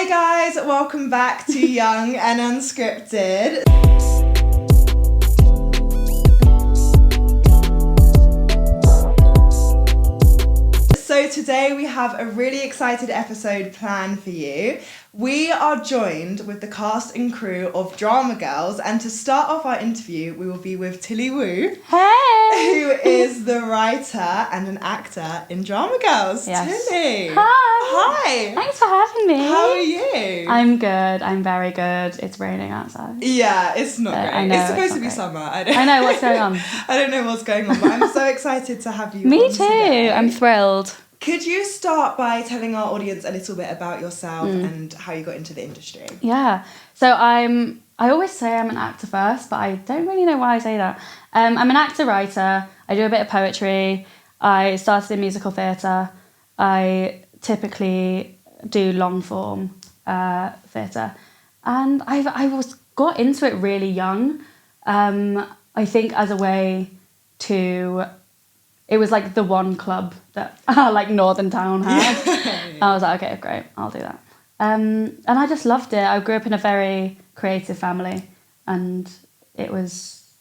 Hey guys, welcome back to Young and Unscripted. So today we have a really excited episode planned for you. We are joined with the cast and crew of Drama Girls, and to start off our interview, we will be with Tilly Woo. Hey! Who is the writer and an actor in Drama Girls. Yes. Tilly. Hi! Thanks for having me. How are you? I'm good. I'm very good. It's raining outside. Yeah, it's not great. I know, it's supposed to be great. summer. I know what's going on. I don't know what's going on, but I'm so excited to have you Me on too. today. I'm thrilled. Could you start by telling our audience a little bit about yourself and how you got into the industry? Yeah. So I always say I'm an actor first, but I don't really know why I say that. I'm an actor-writer. I do a bit of poetry. I started in musical theatre. I typically do long-form theatre. And I got into it really young. I think as a way to... It was like the one club that like Northern Town had. Yeah. I was like, okay, great, I'll do that. And I just loved it. I grew up in a very creative family, and it was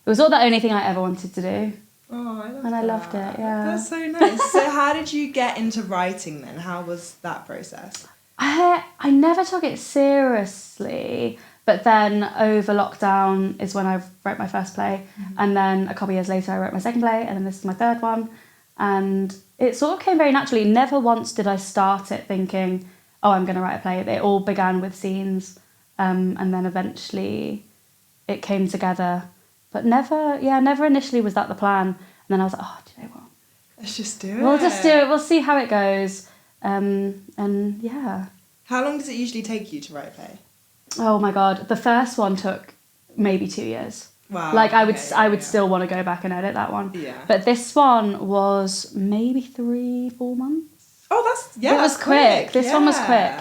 all the only thing I ever wanted to do. Oh, I love and that. I loved it, yeah. That's so nice. So how did you get into writing then? How was that process? I never took it seriously. But then over lockdown is when I wrote my first play. Mm-hmm. And then a couple of years later, I wrote my second play. And then this is my third one. And it sort of came very naturally. Never once did I start it thinking, oh, I'm going to write a play. It all began with scenes. And then eventually it came together. But never initially was that the plan. And then I was like, oh, do you know what? Let's just do it. We'll just do it. We'll see how it goes. And yeah. How long does it usually take you to write a play? Oh my God, the first one took maybe 2 years. Wow. Like I would still want to go back and edit that one. Yeah. But this one was maybe 3-4 months. Oh, it was quick. This one was quick.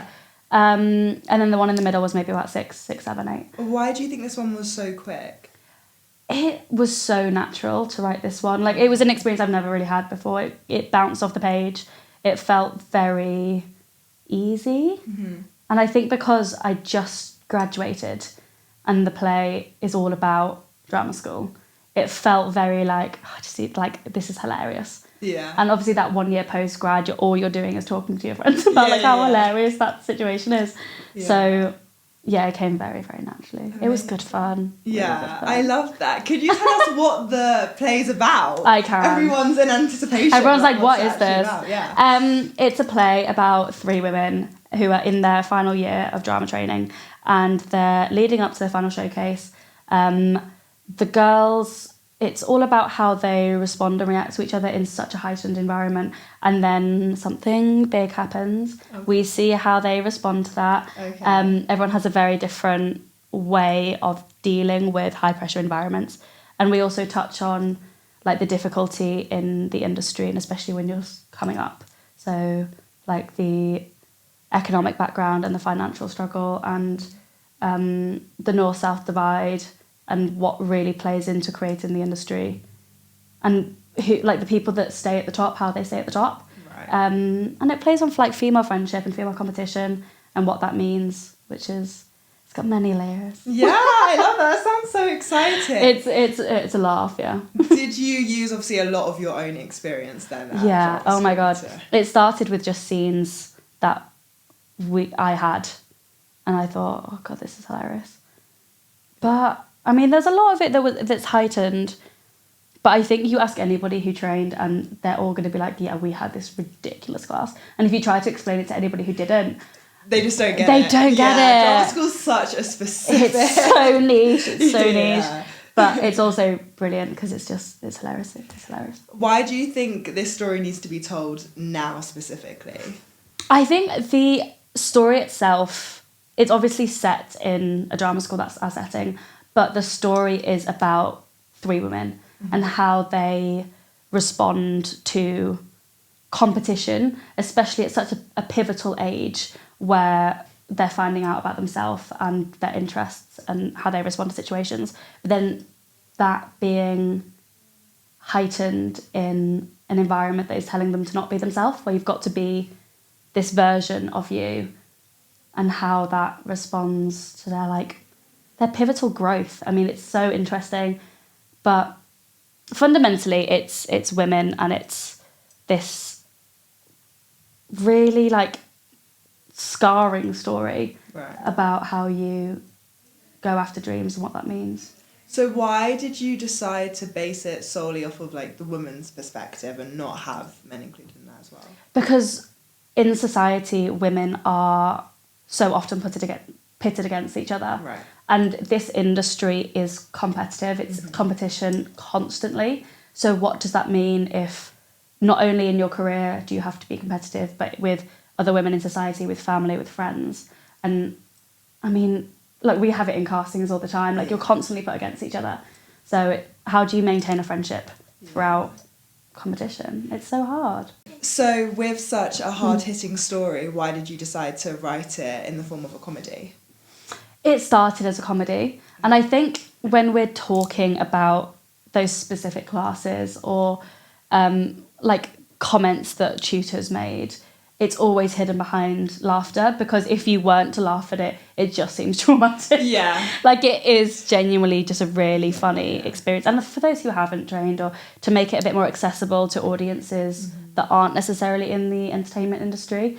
And then the one in the middle was maybe about 6, 7, 8. Why do you think this one was so quick? It was so natural to write this one. Like it was an experience I've never really had before. It bounced off the page. It felt very easy. Mm-hmm. And I think because I just graduated and the play is all about drama school, it felt very like, this is hilarious. Yeah. And obviously that 1 year post-grad, all you're doing is talking to your friends about how hilarious that situation is. Yeah. So yeah, it came very, very naturally. Amazing. It was good fun. Yeah, I love that. Could you tell us what the play's about? I can. Everyone's in anticipation. Everyone's like, what is this? Yeah. It's a play about 3 women who are in their final year of drama training, and they're leading up to their final showcase. The girls, it's all about how they respond and react to each other in such a heightened environment, and then something big happens. Okay. We see how they respond to that. Okay. Everyone has a very different way of dealing with high pressure environments, and we also touch on like the difficulty in the industry, and especially when you're coming up. So like the economic background and the financial struggle, and the north-south divide, and what really plays into creating the industry, and who, like the people that stay at the top, how they stay at the top. Right. And it plays on like female friendship and female competition and what that means, which is, it's got many layers. Yeah, I love that. That sounds so exciting. It's a laugh, yeah. Did you use obviously a lot of your own experience then? Yeah. Oh my God. It started with just scenes that I had, and I thought, oh God, this is hilarious. But I mean, there's a lot of it that's heightened. But I think you ask anybody who trained, and they're all going to be like, yeah, we had this ridiculous class. And if you try to explain it to anybody who didn't, they just don't get it. They don't get it. Drama school's such a specific... It's so niche. It's so niche. But it's also brilliant because it's hilarious. It's hilarious. Why do you think this story needs to be told now specifically? I think the story itself, it's obviously set in a drama school, that's our setting, but the story is about 3 women and how they respond to competition, especially at such a pivotal age where they're finding out about themselves and their interests and how they respond to situations. But then that being heightened in an environment that is telling them to not be themselves, where you've got to be this version of you, and how that responds to their pivotal growth. I mean, it's so interesting, but fundamentally it's women, and it's this really scarring story about how you go after dreams and what that means. So why did you decide to base it solely off of the woman's perspective and not have men included in that as well? Because in society, women are so often pitted against each other. Right. And this industry is competitive. It's competition constantly. So what does that mean if not only in your career do you have to be competitive, but with other women in society, with family, with friends? And I mean, we have it in castings all the time. You're constantly put against each other. So how do you maintain a friendship throughout competition? It's so hard. So with such a hard-hitting story, why did you decide to write it in the form of a comedy? It started as a comedy. And I think when we're talking about those specific classes or comments that tutors made, it's always hidden behind laughter, because if you weren't to laugh at it, it just seems traumatic. Yeah. It is genuinely just a really funny experience. And for those who haven't trained, or to make it a bit more accessible to audiences that aren't necessarily in the entertainment industry,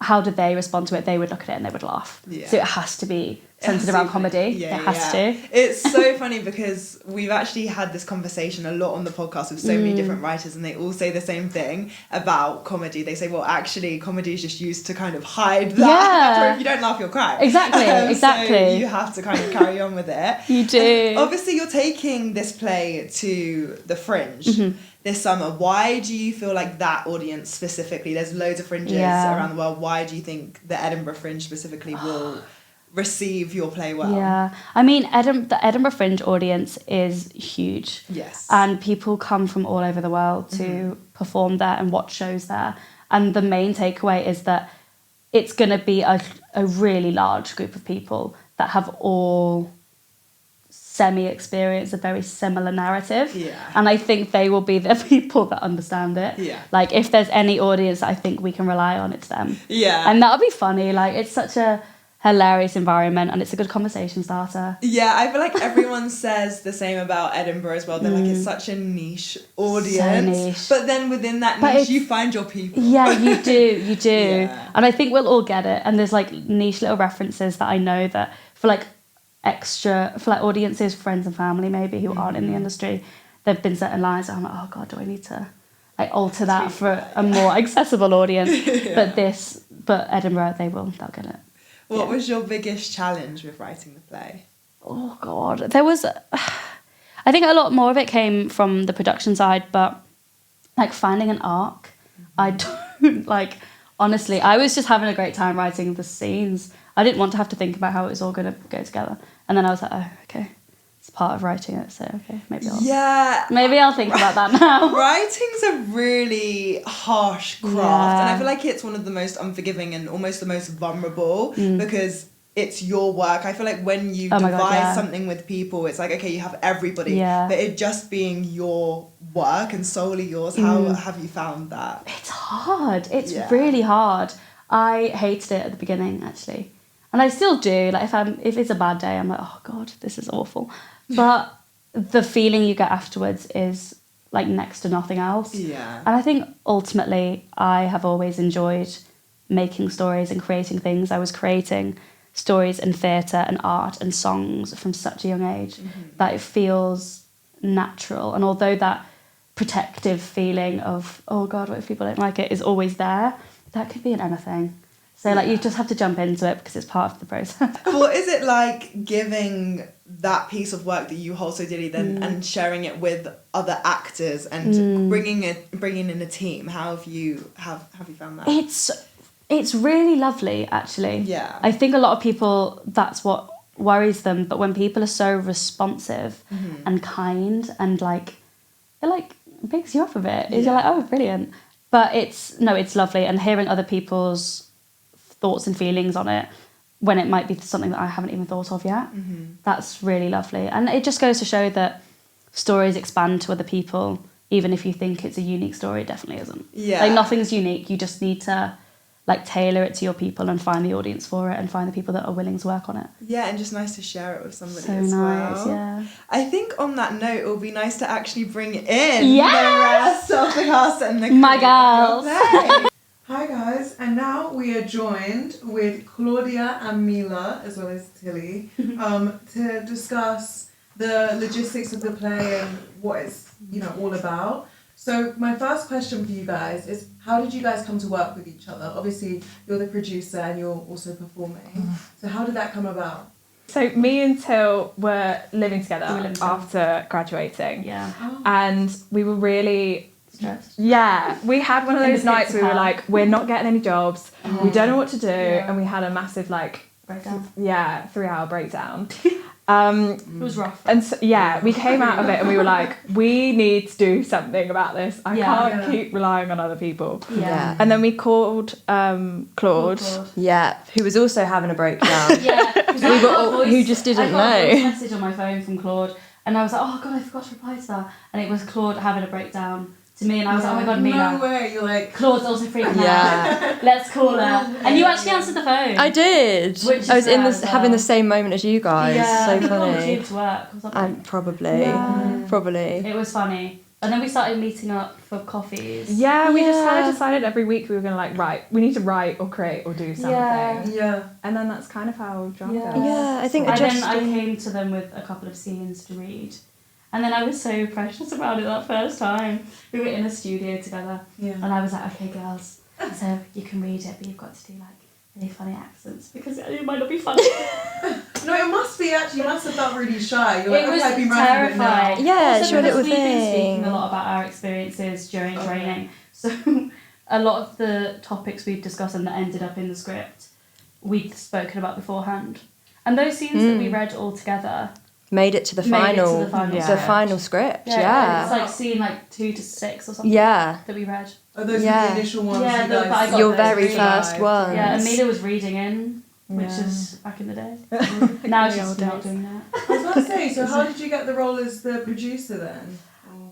how do they respond to it? They would look at it and they would laugh. Yeah. So it has to be centered around comedy. Yeah, it has to. It's so funny because we've actually had this conversation a lot on the podcast with so many different writers, and they all say the same thing about comedy. They say, well, actually, comedy is just used to kind of hide that. Yeah. If you don't laugh, you'll cry. Exactly. So you have to kind of carry on with it. You do. And obviously, you're taking this play to the Fringe this summer. Why do you feel like that audience specifically? There's loads of fringes around the world. Why do you think the Edinburgh Fringe specifically will receive your play well? Yeah, I mean, the Edinburgh Fringe audience is huge. Yes. And people come from all over the world to perform there and watch shows there. And the main takeaway is that it's going to be a really large group of people that have all semi-experienced a very similar narrative. Yeah. And I think they will be the people that understand it. Yeah. If there's any audience that I think we can rely on, it's them. Yeah. And that'll be funny. It's such a hilarious environment, and it's a good conversation starter. Yeah, I feel like everyone says the same about Edinburgh as well. They're it's such a niche audience. So niche. But then within that niche, you find your people. Yeah, you do. Yeah. And I think we'll all get it. And there's niche little references that I know that for audiences, friends and family maybe who aren't in the industry, there've been certain lines that I'm like, oh God, do I need to alter that for a more accessible audience? But Edinburgh, they'll get it. What was your biggest challenge with writing the play? Oh God, there was. I think a lot more of it came from the production side, but finding an arc, I don't honestly, I was just having a great time writing the scenes. I didn't want to have to think about how it was all going to go together. And then I was like, oh, okay, it's part of writing it, so okay, maybe I'll think about that now. Writing's a really harsh craft, and I feel like it's one of the most unforgiving and almost the most vulnerable because it's your work. I feel like when you devise something with people, it's okay, you have everybody, but it just being your work and solely yours. How have you found that? It's hard. It's really hard. I hated it at the beginning, actually. And I still do. If it's a bad day, I'm like, oh God, this is awful. But the feeling you get afterwards is next to nothing else. Yeah. And I think ultimately I have always enjoyed making stories and creating things. I was creating stories in theatre and art and songs from such a young age that it feels natural. And although that protective feeling of, oh God, what if people don't like it, is always there, that could be in anything. So you just have to jump into it because it's part of the process. What is it like giving that piece of work that you hold so dearly then and sharing it with other actors and bringing in a team? How have you found that? It's really lovely, actually. Yeah. I think a lot of people, that's what worries them, but when people are so responsive and kind and it picks you up a bit. You're like, oh, brilliant. But it's lovely, and hearing other people's thoughts and feelings on it when it might be something that I haven't even thought of yet. That's really lovely. And it just goes to show that stories expand to other people, even if you think it's a unique story. It definitely isn't. Yeah. Nothing's unique. You just need to like tailor it to your people and find the audience for it and find the people that are willing to work on it. Yeah, and just nice to share it with somebody So as nice, well. yeah. I think on that note, it will be nice to actually bring in the Yes! rest of the cast and the My crew of girls. your play. Hi guys, and now we are joined with Claudia and Milla, as well as Tilly, to discuss the logistics of the play and what it's all about. So my first question for you guys is, how did you guys come to work with each other? Obviously, you're the producer and you're also performing. So how did that come about? So me and Till were living together after graduating. Yeah. Oh. And we were really... Stressed. Yeah, we had one of In those the nights pits we of were hell. like, we're not getting any jobs, we don't know what to do, Yeah. and we had a massive, Breakdown. 3-hour breakdown. It was rough. And so, we came out of it and we were like, we need to do something about this. I can't keep relying on other people. Yeah. And then we called Claude. Yeah, who was also having a breakdown. Yeah. We got all- who just didn't I got a voice know. message on my phone from Claude, and I was like, oh God, I forgot to reply to that. And it was Claude having a breakdown to me, and I was like, oh my God, Milla. No way, you're like... Claude's also freaking Yeah. out. Let's call her. And you actually answered the phone. I did. Which is I was in rare this as well. having the same moment as you guys. Yeah, So we got on the funny. tube to work or something. Probably. Yeah. Probably. It was funny. And then we started meeting up for coffees. Yeah, we just kind Yeah. of decided every week we were going to we need to write or create or do something. Yeah. Yeah. And then that's kind of how drama Yeah. goes. Yeah, I think And just... then I came to them with a couple of scenes to read. And then I was so precious about it that first time. We were in a studio together. Yeah. And I was like, okay, girls, so you can read it, but you've got to do really funny accents because it might not be funny. No, it must be actually. You must have felt really shy. You're like, It was okay, I've been writing it now. terrifying. Yeah, Also it's your because little we've been thing. speaking a lot about our experiences during training. So a lot of the topics we'd discussed and that ended up in the script, we'd spoken about beforehand. And those scenes that we read all together Made it to the made it to final. the final The script. final script, It's yeah. like scene 2 to 6 or something Yeah. that we read. Oh, those Yeah. were the initial ones Yeah, you the- but I guys... got Your those very really first ones. Yeah, and Milla was reading in, which Yeah. is back in the day. Now she's old not days. doing that. I was about to say, so how did you get the role as the producer then?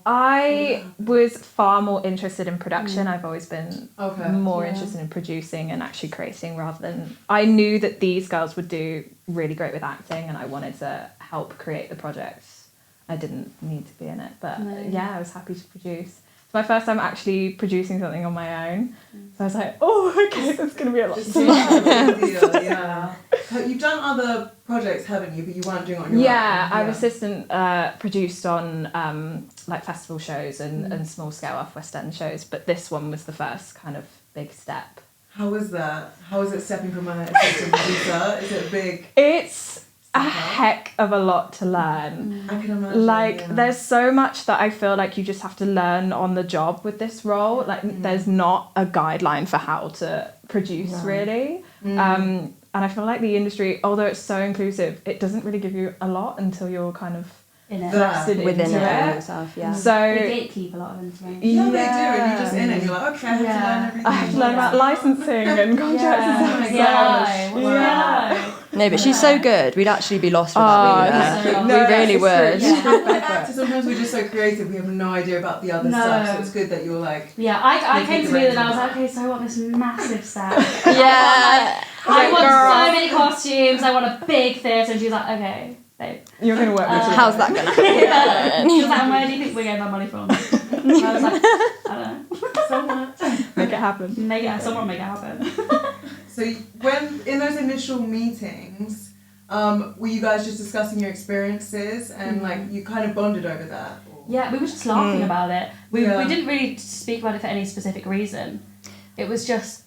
I was far more interested in production. I've always been Okay. more Yeah. interested in producing and actually creating rather than... I knew that these girls would do really great with acting and I wanted to help create the project. I didn't need to be in it, but No. I was happy to produce. It's my first time actually producing something on my own. So I was like, oh, okay, there's going to be a lot It's to a learn. big deal, yeah. You've done other projects, haven't you? But you weren't doing it on your own. Yeah, I've assistant produced on festival shows and small scale off West End shows, but this one was the first kind of big step. How was that? How was it stepping from an assistant producer? Is it big? It's a heck of a lot to learn. I can imagine. There's so much that I feel like you just have to learn on the job with this role. There's not a guideline for how to produce really. And I feel like the industry, although it's so inclusive, it doesn't really give you a lot until you're kind of In it. thrusted Within into it it. yourself, yeah. So They gatekeep a lot of information. Yeah, they do. And you're just in it. And you're like, okay, I have to learn everything. I have to learn about licensing and contracts and stuff. Yeah. Wow. No, but she's so good. We'd actually be lost Oh, without no, we really it's would. true. But as actors, sometimes we're just so creative, we have no idea about the other No. stuff. So it's good that you're like, Yeah, I You came take to the Milla and I reins was on like, okay, so I want this massive set. Yeah. I want Girl. so many costumes, I want a big theatre. And she's like, okay, babe. You're going to work with How's that going to happen? She was like, and where do you think we're getting our money from? And I was like, I don't know. somewhat. make it happen. Someone make it happen. So when, in those initial meetings, were you guys just discussing your experiences and like you kind of bonded over that? Or? Yeah, we were just laughing about it. We didn't really speak about it for any specific reason. It was just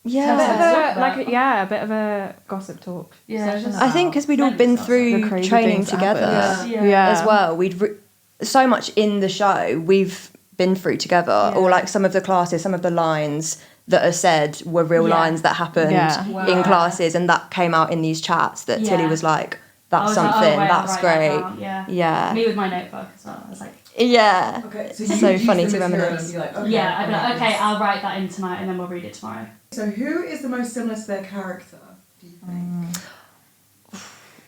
A bit Yeah. of a bit of a gossip talk. Yeah, session. just- I think because we'd all been The through crazy training things that together happen. Yeah. as well. So much in the show we've been through together, or like some of the classes, some of the lines that are said were real lines that happened Yeah. in classes, and that came out in these chats that Tilly was like, I that's was like, something, oh, right, that's I'll write great. that down. Yeah. Yeah. Me with my notebook as well. I was like, Yeah. Okay, so So you use funny the to material reminisce. and be like, okay, yeah, I'd be I'll like, write okay, this. I'll write that in tonight and then we'll read it tomorrow. So who is the most similar to their character, do you think?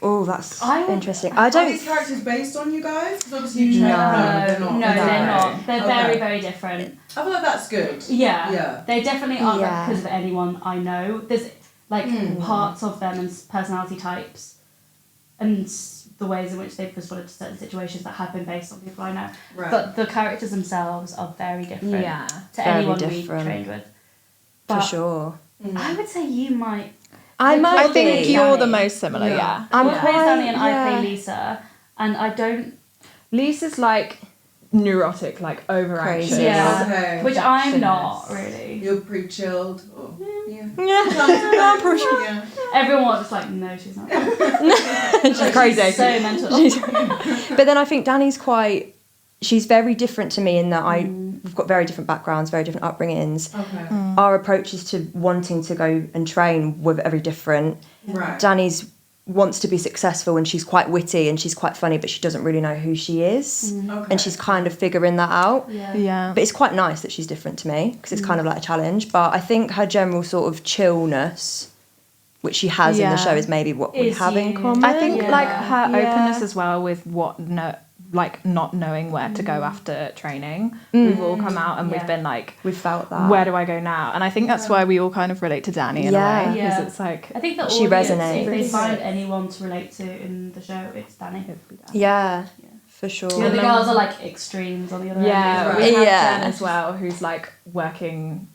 Oh, Oh, that's interesting. I Are don't. these characters based on you guys? Because obviously you train them. No, they're not. They're very, very different. I feel like that's good. Yeah. They definitely aren't Yeah. because of anyone I know. There's like parts of them and personality types and the ways in which they've responded to certain situations that have been based on people I know. Right. But the characters themselves are very different to Very anyone different. we trained with. For But sure. I would say you might. I might I think be. you're the Danny. most similar, yeah. I'm Well, plays quite. Danny and I yeah. play Lisa, and I don't. Lisa's like neurotic, like over anxious. Crazy. Yeah. Okay. Which I'm Perfectionist. not really. You're pre-chilled. Or, yeah. Yeah, I'm pretty sure. Yeah. Everyone was just like, no, she's not. She's crazy. So mental. But then I think Danny's quite. She's very different to me in that we've got very different backgrounds, very different upbringings. Okay. Our approaches to wanting to go and train were very different. Right. Danny's wants to be successful and she's quite witty and she's quite funny, but she doesn't really know who she is. Okay. And she's kind of figuring that out. Yeah. But it's quite nice that she's different to me because it's kind of like a challenge. But I think her general sort of chillness, which she has in the show, is maybe what we Is have in you. common. I think Yeah. like her Yeah. openness as well with not knowing where to go after training. We've all come out and we've been like, We've felt that. where do I go now? And I think that's why we all kind of relate to Danny in Yeah. a way. Because Yeah. it's like, I think that She audience, resonates. if they find anyone to relate to in the show, it's Danny. Yeah, Yeah. for sure. The other girls are like extremes on the other yeah, end. we have Yeah. Jen as well, who's like working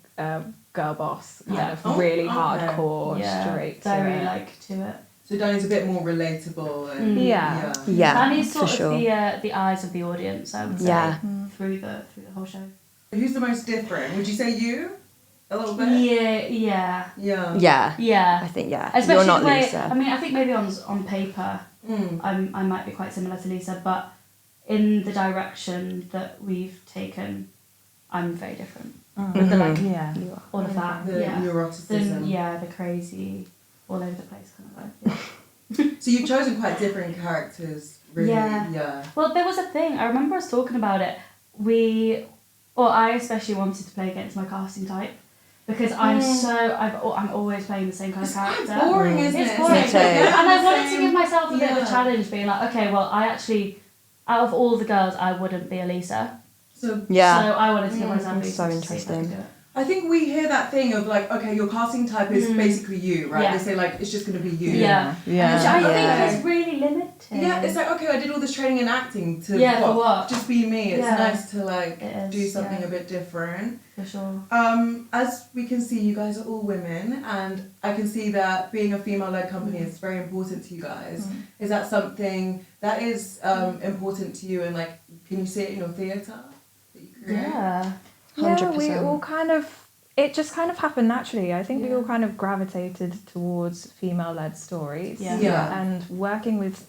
girl boss, kind Yeah. of really Oh, hardcore, Yeah, straight to very it. like to it. So Danny's a bit more relatable. And, Yeah. Yeah, Danny's for sort sure. of the eyes of the audience, I would say, Yeah. through the whole show. Who's the most different? Would you say you? A little bit? Yeah. Yeah. Yeah, I think, yeah. Especially You're not the way, Lisa. I mean, I think maybe on paper, I might be quite similar to Lisa, but in the direction that we've taken, I'm very different. With the like, Yeah. all of that, The neuroticism. the crazy, all over the place kind of vibe. So you've chosen quite different characters, really. Yeah. Well, there was a thing, I remember us talking about it. I especially wanted to play against my casting type. Because I'm always playing the same kind of character. It's boring, isn't It's it? boring. It's like, yeah, And I wanted to same. give myself a bit of Yeah. a challenge, being like, okay, well, I actually, out of all the girls, I wouldn't be a Lisa. So Yeah. So I wanted to give myself a That's Lisa so to see if I could interesting. do it. I think we hear that thing of like, okay, your casting type is basically you, right? Yeah. They say like, it's just going to be you. Yeah. Which I Yeah. think is really limited. Yeah, it's like, okay, I did all this training in acting to for what? Just be me. It's Yeah. nice to like It is, do something yeah. a bit different. For sure. As we can see, you guys are all women, and I can see that being a female-led company is very important to you guys. Is that something that is important to you, and like, can you see it in your theatre that you create? Yeah. Yeah, 100%. we all kind of, it just kind of happened naturally. I think we all kind of gravitated towards female-led stories. Yeah. Yeah. And working with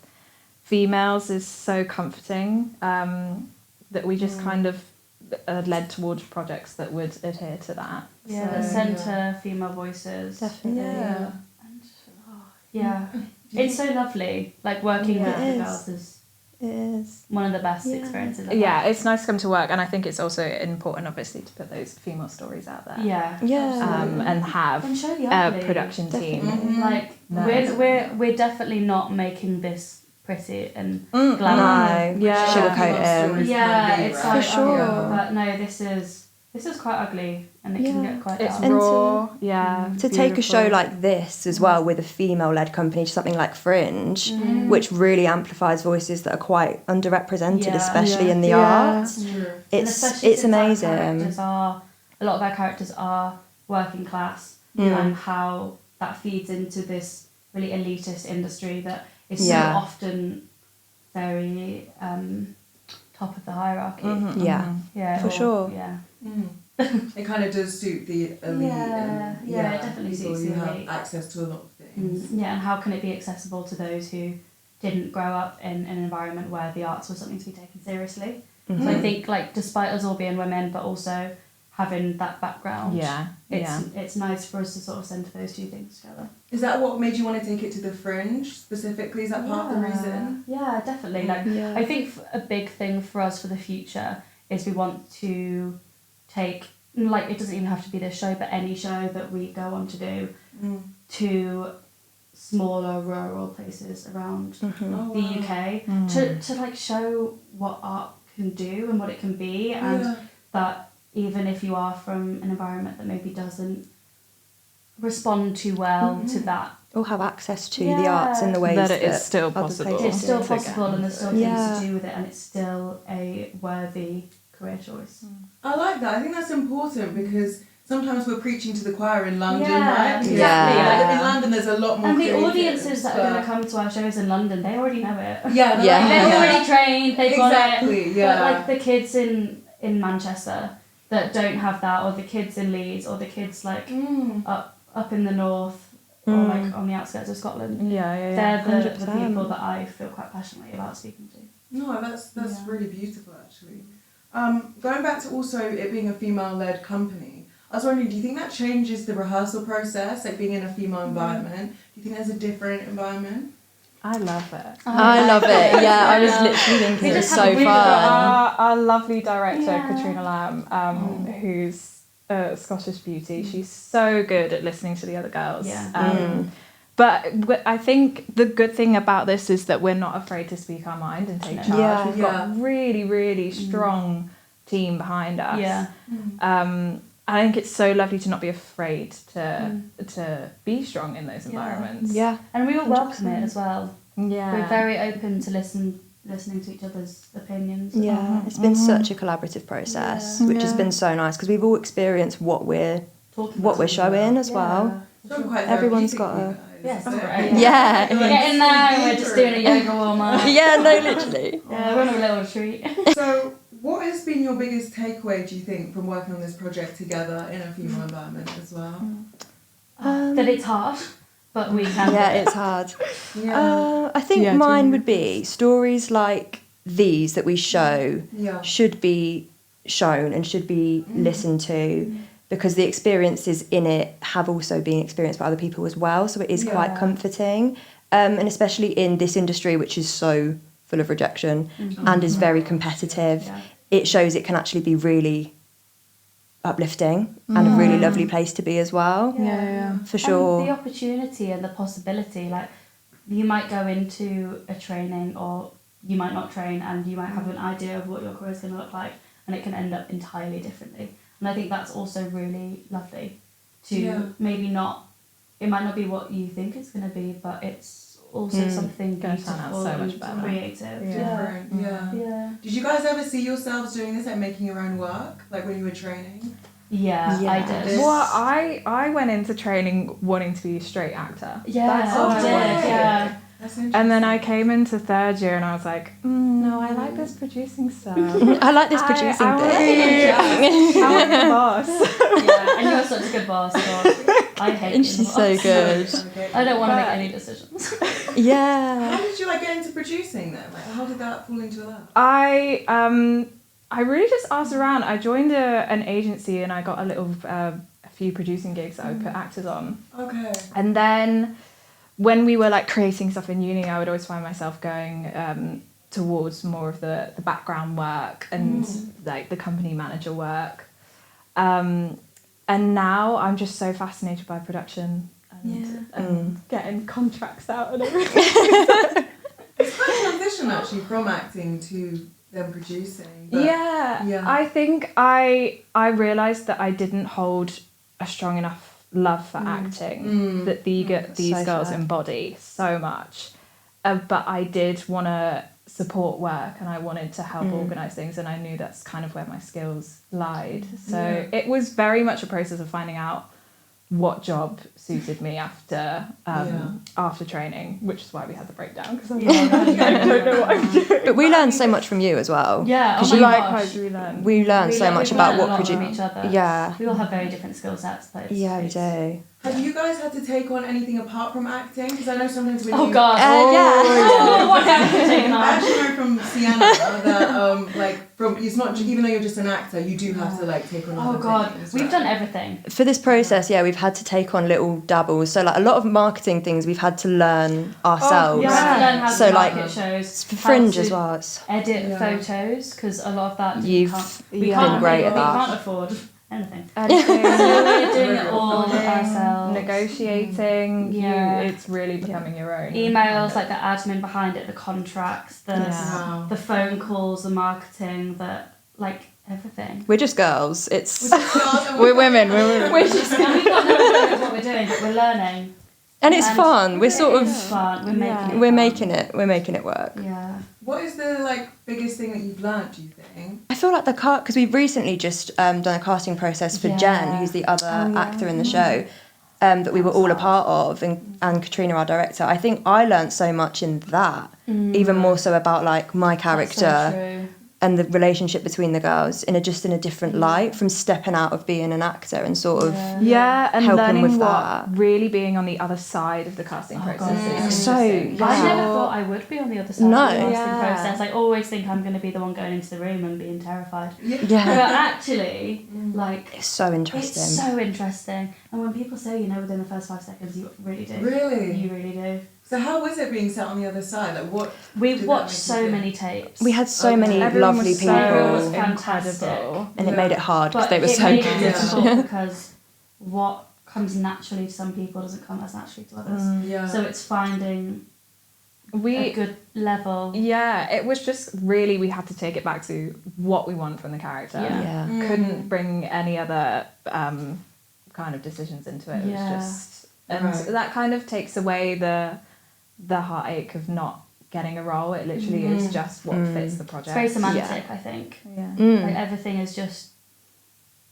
females is so comforting that we just kind of led towards projects that would adhere to that. Yeah, So- the centre female voices. Definitely. Yeah. And, yeah. It's so lovely. Like working Yeah. with It the is. girls is It is. one of the best Yeah. experiences I've Yeah, had. it's nice to come to work, and I think it's also important, obviously, to put those female stories out there. Yeah. Yeah. And have And show the a ugly. production team. Mhm. Like No. we're definitely not making this pretty and No. glamorous. Yeah. Sugarcoat it. Yeah, it's like For sure. but no, this is quite ugly and it can Yeah. get quite It's dark. And raw, yeah. To take a show beautiful. like this as well with a female-led company to something like Fringe, which really amplifies voices that are quite underrepresented, Yeah. especially in the Yeah. arts. It's true. And It's especially it's since our amazing. characters a lot of our characters are working class and how that feeds into this really elitist industry that is Yeah. so often very top of the hierarchy. Yeah, Yeah, For sure. Yeah. It kind of does suit the elite. Yeah, and, yeah, it definitely people suits who the have elite. access to a lot of things. Yeah, and how can it be accessible to those who didn't grow up in an environment where the arts was something to be taken seriously? So I think, like, despite us all being women, but also having that background, it's nice for us to sort of centre those two things together. Is that what made you want to take it to the Fringe specifically? Is that part of the reason? Yeah, definitely. Like, Yeah. I think a big thing for us for the future is we want to take, like, it doesn't even have to be this show, but any show that we go on to do, to smaller rural places around Oh, the wow. UK to like show what art can do and what it can be, and that even if you are from an environment that maybe doesn't respond too well to that, or have access to the arts in the ways that it is that still other possible. places it's still do. possible and there's still things Yeah. to do with it, and it's still a worthy career choice. I like that. I think that's important because sometimes we're preaching to the choir in London, Yeah, right? exactly. Like, in London, there's a lot more. And the creatives, audiences that are but- going to come to our shows in London, they already know it. Yeah, no, Yeah. They're already trained, they've got Exactly, it. yeah. But like the kids in Manchester that don't have that, or the kids in Leeds, or the kids like up in the north, or like on the outskirts of Scotland. Yeah. They're the 100%. people that I feel quite passionately about speaking to. No, that's really beautiful actually. Going back to also it being a female-led company, I was wondering, do you think that changes the rehearsal process, like being in a female environment? Do you think there's a different environment? I love it. I love it. Yeah, I was literally thinking We it's just so have a really fun. Our lovely director, Yeah. Katrina Lamb, who's a Scottish beauty, she's so good at listening to the other girls. Yeah. But I think the good thing about this is that we're not afraid to speak our mind and take charge. Yeah. We've got a really, really strong team behind us. Yeah. I think it's so lovely to not be afraid to be strong in those environments. Yeah. And we all welcome it as well. Yeah. We're very open to listening to each other's opinions. Yeah, it's been such a collaborative process, which has been so nice because we've all experienced what we're showing as well. So quite Everyone's therapeutic got for a- you guys. Yes, that's Isn't it? great. Yeah. We get in there and we're just doing a yoga warm up. Yeah, no, literally. Yeah, we're on a little retreat. So, what has been your biggest takeaway, do you think, from working on this project together in a female environment as well? That it's hard, but we can. Yeah, do it. it's hard. Yeah. I think Yeah, mine doing would be stories like these that we show Yeah. should be shown and should be listened to, because the experiences in it have also been experienced by other people as well, so it is quite comforting, and especially in this industry which is so full of rejection and is very competitive, it shows it can actually be really uplifting and a really lovely place to be as well. Yeah. For sure. And the opportunity and the possibility, like you might go into a training or you might not train and you might have an idea of what your career is going to look like, and it can end up entirely differently. And I think that's also really lovely to maybe not, it might not be what you think it's going to be, but it's also something Gonna turn out beautiful so much and better. creative. Different, yeah. Yeah. Did you guys ever see yourselves doing this, like making your own work, like when you were training? Yeah, I Yeah. did. Well, I went into training wanting to be a straight actor. Yeah, That's I what did, wanted. yeah. That's interesting. And then I came into third year and I was like, no, I like this producing stuff. I like this producing I wanna bit. be- I want to be boss. Yeah, and you're such a good boss. God. I hate And being she's the so boss. good. I don't want to make But- any decisions. Yeah. How did you like get into producing then? Like, how did that fall into that? I really just asked around. I joined an agency and I got a few producing gigs that I would put actors on. Okay. And then when we were like creating stuff in uni, I would always find myself going towards more of the background work and like the company manager work. And now I'm just so fascinated by production and getting contracts out and everything. It's quite a transition actually from acting to them producing. But Yeah. I think I realised that I didn't hold a strong enough love for acting that these So girls fair. embody so much. But I did want to support work and I wanted to help organise things, and I knew that's kind of where my skills lied. So it was very much a process of finding out what job suited me after training, which is why we had the breakdown, because I don't know what I'm doing. But we learned so much from you as well. Yeah, Because oh you my Likewise, gosh. we learned. We learned so much about what from each other. Yeah. We all have very different skill sets, but it's, Yeah, we it's, do. have you guys had to take on anything apart from acting? Because I know sometimes when Oh you... god. Yeah. Oh, what have you taken I on? actually know from Sienna that it's not even though you're just an actor, you do have to like take on Oh other god, things, we've right? done everything. For this process, we've had to take on little dabbles. So like a lot of marketing things we've had to learn ourselves. You have to learn how So, to like, market shows, For how Fringe to as well. It's, edit photos, because a lot of that You've we been can't great we at that. can't afford anything. Editing, We're doing it all ourselves. Negotiating. Yeah. It's really becoming your own. Emails, like the admin behind it, the contracts, Yeah. the phone calls, the marketing, like everything. We're just girls. It's We're women. We're just, and we've got no idea what we're doing, but we're learning. and it's fun. We're sort It of is fun. we're making it work. Yeah. What is the biggest thing that you've learnt, do you think? I feel like because we've recently just done a casting process for Jen, who's the other actor in the show, that we were all a part of, and Katrina, our director. I think I learnt so much in that, even more so about like my character. That's so true. And the relationship between the girls in a different light, from stepping out of being an actor and sort of Yeah, and helping learning with what that. really being on the other side of the casting process is So, interesting. yeah. I never thought I would be on the other side No. of the casting Yeah. process. I always think I'm going to be the one going into the room and being terrified. Yeah, But actually, like, it's so interesting. it's so interesting. And when people say, within the first 5 seconds, you really do. Really? You really do. So how was it being sat on the other side? Like what? We did that watched make so you feel? many tapes. We had so Okay. many Everyone lovely was people, Everyone was so fantastic. incredible. and it made it hard because But they were it so made good. it difficult because what comes naturally to some people doesn't come as naturally to others. Yeah. So it's finding a We good level. Yeah, it was just really, we had to take it back to what we want from the character. Yeah. Yeah. Couldn't bring any other kind of decisions into it. It Yeah. was just, and Right. that kind of takes away the heartache of not getting a role. It literally is just what fits the project. It's very semantic, I think. Yeah. Like everything is just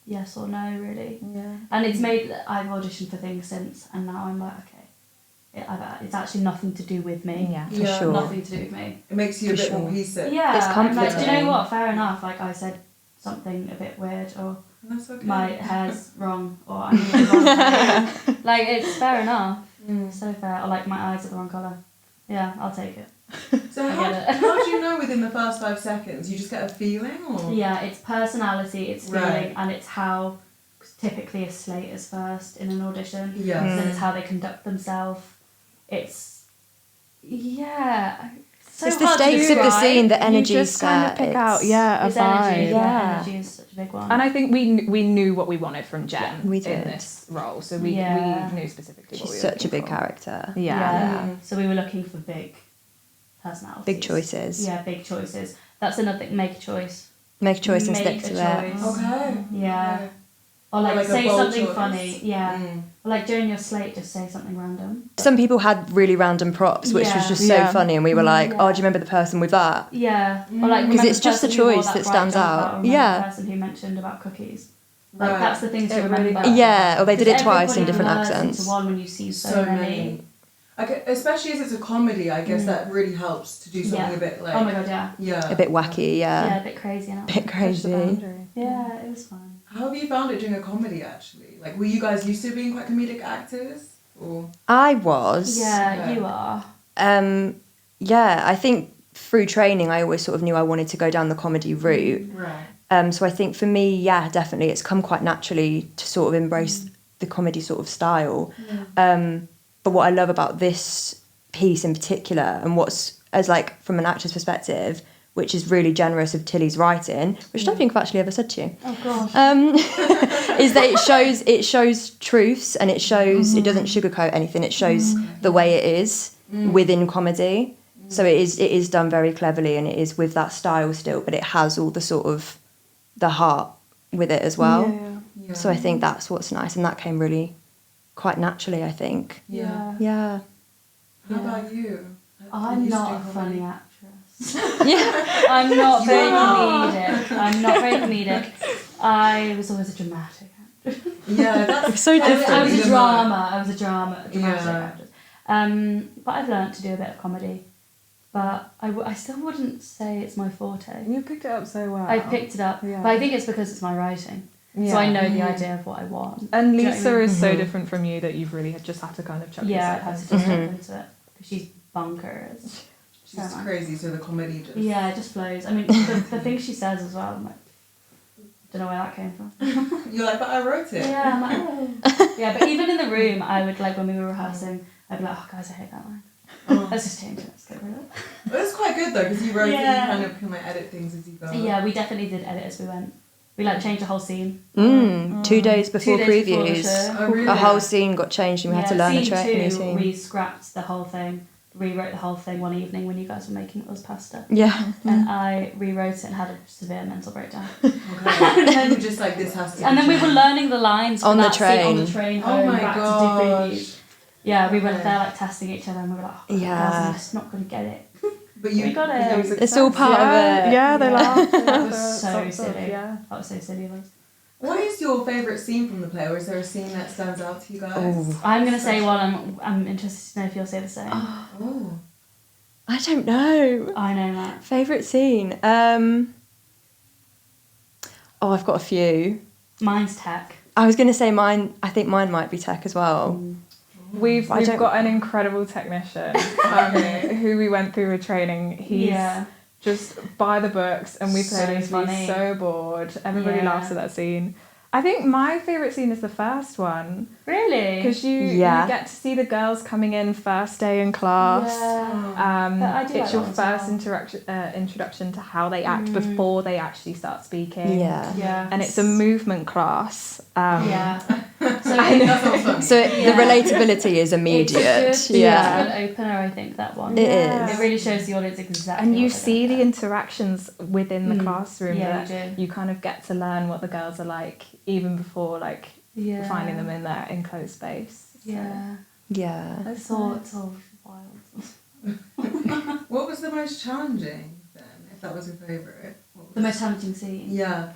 yes or no, really. Yeah. And it's made that I've auditioned for things since, and now I'm like, okay, it's actually nothing to do with me. Yeah. For Yeah. sure. Nothing to do with me. It makes you a For bit more sure. cohesive. Yeah, It's I'm like, do you know comforting. what? Fair enough. Like I said something a bit weird, or That's okay. my hair's wrong, or I'm in the wrong colour. Like it's fair enough. So fair. Or like my eyes are the wrong colour. Yeah, I'll take it. So I how get it. how do you know within the first 5 seconds? You just get a feeling, or? Yeah, it's personality, it's feeling, Right. and it's how typically a slate is first in an audition. Yes. Then it's how they conduct themselves. It's so It's the hard to stakes of the describe. scene, the energy you just kind of pick out, a It's vibe. energy. Yeah. Energy is such a big one. And I think we knew what we wanted from Jen Yeah, we in did. this role, so we Yeah. knew specifically what we She's were such a looking big for. character. Yeah. So we were looking for big personalities. Big choices. Yeah, big choices. That's another thing. Make a choice. Make a choice and Make stick a to it. choice. Okay. Yeah. Okay. Or like, Or like a say bold something choice. funny. Yeah. Mm. Or like during your slate, just say something random. Some people had really random props, which was Yeah. just so Yeah. funny, and we were like, Yeah. "Oh, do you remember the person with that?" Yeah. Or like Because remember it's just the person who wore choice that bright stands jumper, out. or remember Yeah. The person who mentioned about cookies. Like Right. that's the things to It really remember. does. Yeah, or they did it Because twice in everybody different blurs accents. Into one when you see so many. Especially as it's a comedy, I guess that really helps to do something Yeah. a bit like. Oh my god, yeah. Yeah. A bit wacky, Yeah, yeah. a bit crazy. And A bit Push the crazy. boundary. yeah, it was fun. How have you found it doing a comedy actually? Like, were you guys used to being quite comedic actors? Or I was. Yeah, Yeah. you are. Yeah, I think through training, I always sort of knew I wanted to go down the comedy route. right. So I think for me, yeah, definitely, it's come quite naturally to sort of embrace the comedy sort of style. But what I love about this piece in particular, and what's as like from an actor's perspective, which is really generous of Tilly's writing, which I don't think I've actually ever said to you, Oh gosh. is that it shows truths, and it shows it doesn't sugarcoat anything. It shows the way it is within comedy. So it is done very cleverly, and it is with that style still, but it has all the sort of the heart with it as well. Yeah. So I think that's what's nice, and that came really quite naturally, I think. Yeah. Yeah. How about you? I'm You not a used to do funny comedy? actress. Yeah. I'm not very You are. comedic. I'm not very comedic. I was always a dramatic actress. Yeah, that's So different. I was a Even drama. I was a dramatic Yeah. actress. But I've learnt to do a bit of comedy. But I still wouldn't say it's my forte. You picked it up so well. I picked it up, Yeah. but I think it's because it's my writing. Yeah. So I know the idea of what I want. And Do you know what I Lisa mean? is so different from you that you've really just had to kind of chuck Yeah, yourself I had to in. just jump into it. Because she's bonkers. She's So nice. crazy, so the comedy just. Yeah, it just flows. I mean, the things she says as well, I'm like, don't know where that came from. You're like, but I wrote it. Yeah, I'm like, oh. Yeah, but even in the room, I would, like, when we were rehearsing, I'd be like, oh, guys, I hate that line. Oh. Let's just change it. Let's get rid of it. But it's quite good though, because you wrote it, Yeah. you kind of can like edit things as you go. Yeah, we definitely did edit as we went. We like changed the whole scene. 2 days before 2 days before the previews, show. Oh, really? a whole scene got changed and we had to learn a scene new 2, scene. we scrapped the whole thing, rewrote the whole thing one evening when you guys were making us pasta. Yeah. And I rewrote it and had a severe mental breakdown. Okay. And then you're just like, this has to be And then we were changed. learning the lines On from the that scene on the train. train Oh home my back gosh. to do previews. Yeah, we went Okay. there like testing each other and we were like, oh, Yeah. I'm just not going to get it. But you We got it. It's all part of it. Yeah, they laughed. That was so silly. Yeah. That was so silly of us. What is your favourite scene from the play, or is there a scene that stands out to you guys? Oh. I'm going to say one. I'm interested to know if you'll say the same. Oh. I don't know. I know that. Favourite scene? I've got a few. Mine's tech. I was going to say mine. I think mine might be tech as well. We've I don't- got an incredible technician who we went through a training. He's just by the books, and we played So him to be funny. so bored. Everybody Yeah. laughs at that scene. I think my favourite scene is the first one Really? because you Yeah. get to see the girls coming in first day in class. Yeah. But I do like It's your that one as first well. introduction to how they act before they actually start speaking. Yeah. Yeah. And it's a movement class. Yeah. So That sounds fun. So Yeah. the relatability is immediate. It's a good opener, I think, that one. It Yeah. is. It really shows the audience exactly. And you what they're see gonna the get. interactions within the classroom Yeah, that you do. you kind of get to learn what the girls are like even before like Yeah. finding them in their enclosed space. So- Yeah. Yeah. It's all wild. What was the most challenging then, if that was your favourite? What The was- most challenging scene. Yeah.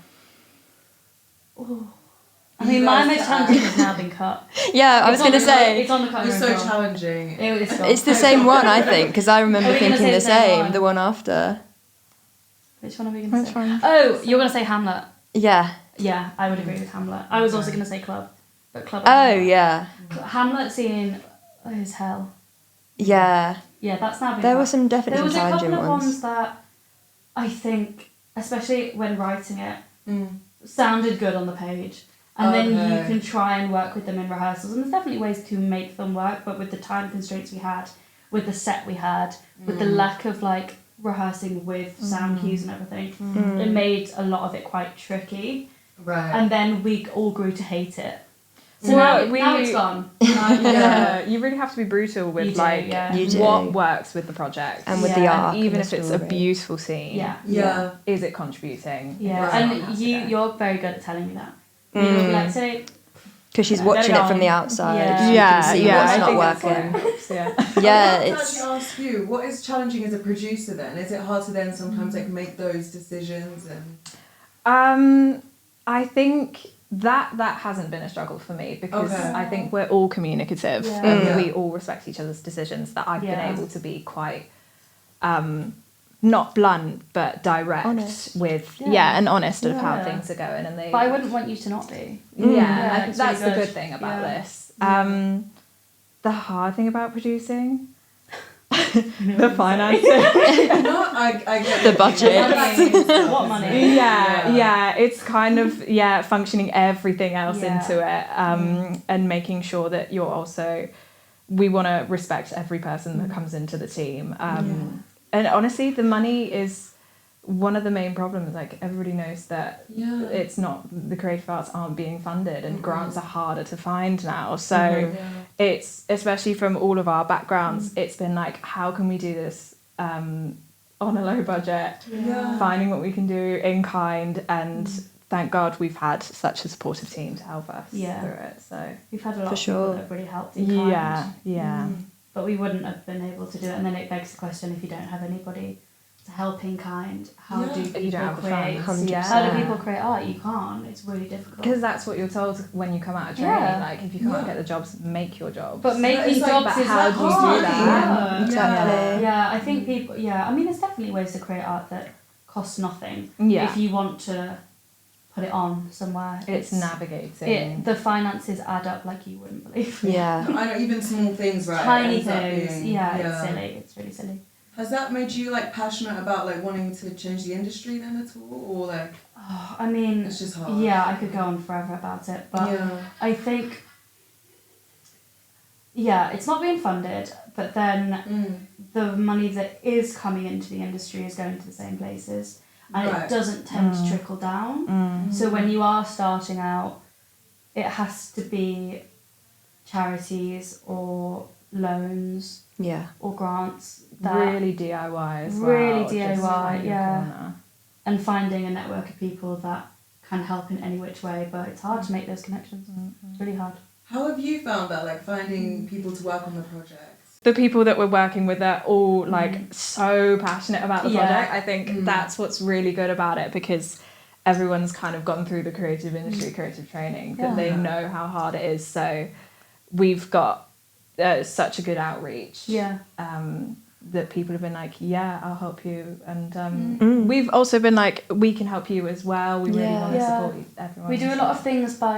Ooh. I You mean, my guys most are- challenging has now been cut. Yeah, I was It's on going to the cut- say, It's on the cutting You're room so floor. challenging. It's gone. it's the same one, I think, because I remember Are we gonna thinking say the the same same, one? the one after. Which one are we going to Which say? one? Oh, you're going to say Hamlet. Yeah. Yeah, I would agree with Hamlet. I was also going to say Club. But Club. Oh, yeah. Hamlet scene is hell. Yeah. Yeah, that's now been There cut. were some There definitely was a challenging couple of ones. ones that I think, especially when writing it, Mm. sounded good on the page. And then you Okay. can try and work with them in rehearsals. And there's definitely ways to make them work, but with the time constraints we had, with the set we had, with the lack of like rehearsing with sound cues and everything, it made a lot of it quite tricky. Right. And then we all grew to hate it. So Well, now it's gone. Yeah, you really have to be brutal with You do, like yeah. You do. what works with the project. And with Yeah. the And arc. even and if the it's a story. beautiful scene, Yeah. Yeah. is it contributing? Yeah, Right. and you're very good at telling me that. You'll be like, say, Because she's Yeah, watching they're it from the gone. outside. Yeah. You Yeah, can see yeah, what's I not think that's working. what helps, yeah. Yeah, I wanted to it's... actually ask you, what is challenging as a producer then? Is it hard to then sometimes like make those decisions and I think that hasn't been a struggle for me because Okay. I think we're all communicative Yeah. and Yeah. we all respect each other's decisions. That I've Yeah. been able to be quite not blunt but direct Honest. with Yeah. and honest of how Yeah. things are going, and they but I wouldn't want you to not be. yeah, Yeah, I think it's that's really the good. good thing about Yeah. this. The hard thing about producing, the finances. no, I get The it. budget. What money? Yeah, it's kind of functioning everything else Yeah. into it, and making sure that you're also. We want to respect every person that comes into the team, and honestly, the money is one of the main problems. Like everybody knows that Yeah. it's not, the creative arts aren't being funded, and grants are harder to find now. So it's, especially from all of our backgrounds, it's been like, how can we do this on a low budget? Yeah. Finding what we can do in kind, and thank God we've had such a supportive team to help us Yeah. through it. So We've had a lot For of people sure. that have really helped in kind. yeah. But we wouldn't have been able to do it. And then it begs the question, if you don't have anybody to help in kind, how Yeah. do If you people don't have the create? funds, yeah. How do people create art? You can't. It's really difficult. Because that's what you're told when you come out of training. Yeah. Like if you can't Yeah. get the jobs, make your jobs. But making it's like, jobs but is how do you do hard. that? Yeah. Exactly. Yeah, I think people. Yeah, I mean, there's definitely ways to create art that costs nothing. Yeah. If you want to put it on somewhere, it's navigating. the finances add up like you wouldn't believe. Yeah. I know, even small things, right? Tiny ends up things. being- It's silly. It's really silly. Has that made you like passionate about like wanting to change the industry then at all, or like Oh, I mean, it's just hard? yeah, I could go on forever about it, but Yeah. I think, yeah, it's not being funded, but then the money that is coming into the industry is going to the same places. and Right. it doesn't tend to trickle down. So when you are starting out, it has to be charities or loans Yeah. or grants that Really DIY as well. Really just DIY, find your yeah. corner. and finding a network of people that can help in any which way, but it's hard to make those connections. It's really hard. How have you found that, like finding people to work on the project? The people that we're working with are all like so passionate about the Yeah. project. I think that's what's really good about it, because everyone's kind of gone through the creative industry, creative training, that Yeah. they know how hard it is. So we've got such a good outreach. Yeah. That people have been like, yeah, I'll help you. And we've also been like, we can help you as well. We really want to Yeah. support you, everyone. We do a lot of things by